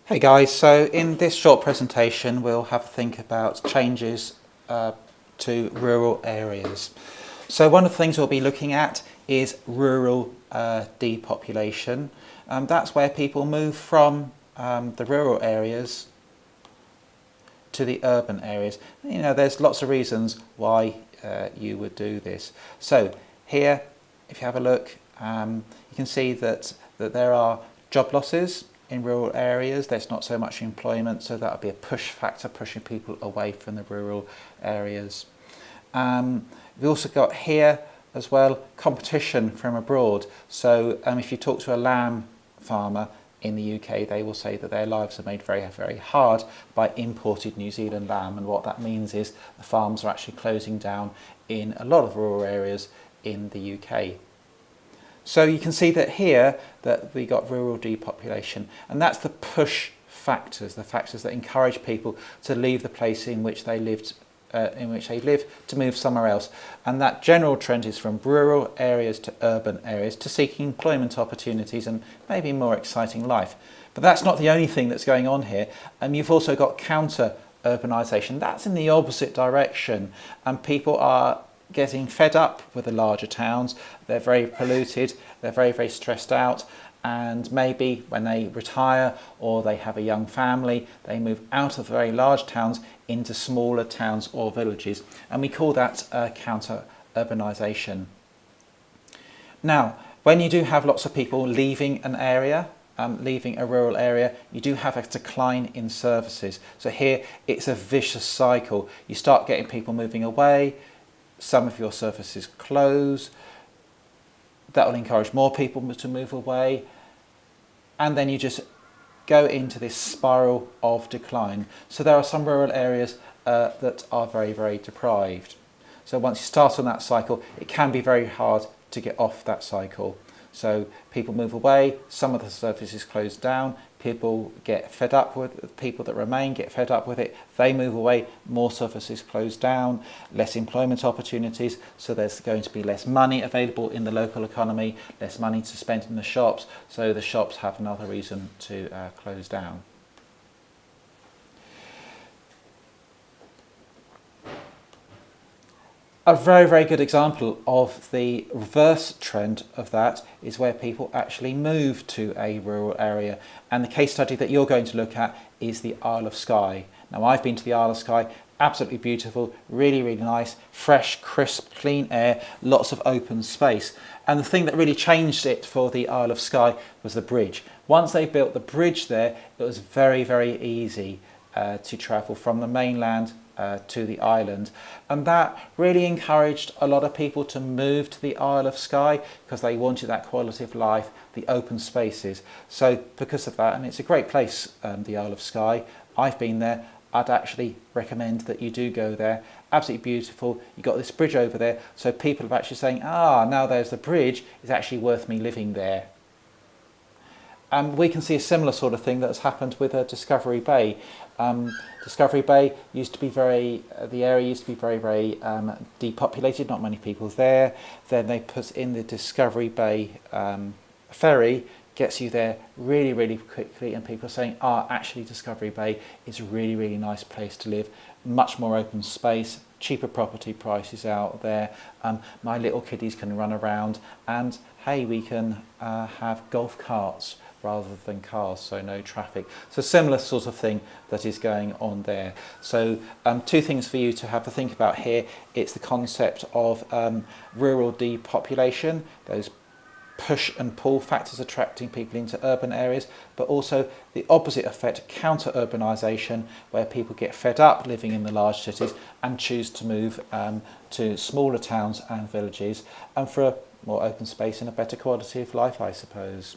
Hey guys, so in this short presentation we'll have a think about changes to rural areas. So one of the things we'll be looking at is rural depopulation. That's where people move from the rural areas to the urban areas. You know, there's lots of reasons why you would do this. So here, if you have a look, you can see that there are job losses in rural areas. There's not so much employment, so that would be a push factor pushing people away from the rural areas. We've also got here as well competition from abroad. So if you talk to a lamb farmer in the UK, they will say that their lives are made very, very hard by imported New Zealand lamb, and what that means is the farms are actually closing down in a lot of rural areas in the UK. So you can see that here that we got rural depopulation, and that's the push factors, the factors that encourage people to leave the place in which they live to move somewhere else. And that general trend is from rural areas to urban areas to seeking employment opportunities and maybe more exciting life. But that's not the only thing that's going on here. You've also got counter urbanisation. That's in the opposite direction, and people are getting fed up with the larger towns. They're very polluted, they're very, very stressed out, and maybe when they retire or they have a young family, they move out of very large towns into smaller towns or villages, and we call that counter urbanisation. Now, when you do have lots of people leaving an area, leaving a rural area, you do have a decline in services. So here it's a vicious cycle. You start getting people moving away, some of your services close, that will encourage more people to move away, and then you just go into this spiral of decline. So there are some rural areas that are very, very deprived. So once you start on that cycle, it can be very hard to get off that cycle. So people move away, some of the services close down, people get fed up with it, people that remain get fed up with it, they move away, more services close down, less employment opportunities, so there's going to be less money available in the local economy, less money to spend in the shops, so the shops have another reason to close down. A very, very good example of the reverse trend of that is where people actually move to a rural area. And the case study that you're going to look at is the Isle of Skye. Now, I've been to the Isle of Skye, absolutely beautiful, really, really nice, fresh, crisp, clean air, lots of open space. And the thing that really changed it for the Isle of Skye was the bridge. Once they built the bridge there, it was very, very easy to travel from the mainland to the island, and that really encouraged a lot of people to move to the Isle of Skye because they wanted that quality of life, the open spaces. So because of that, and it's a great place, the Isle of Skye, I've been there, I'd actually recommend that you do go there. Absolutely beautiful. You've got this bridge over there, so people are actually saying, now there's the bridge, it's actually worth me living there. We can see a similar sort of thing that has happened with Discovery Bay. Discovery Bay used to be the area used to be very, very depopulated, not many people there. Then they put in the Discovery Bay ferry, gets you there really, really quickly, and people are saying, actually Discovery Bay is a really, really nice place to live, much more open space, cheaper property prices out there, my little kiddies can run around, and hey, we can have golf carts rather than cars, so no traffic. So similar sort of thing that is going on there. So two things for you to have to think about here. It's the concept of rural depopulation, those push and pull factors attracting people into urban areas, but also the opposite effect, counter urbanisation, where people get fed up living in the large cities and choose to move to smaller towns and villages, and for a more open space and a better quality of life, I suppose.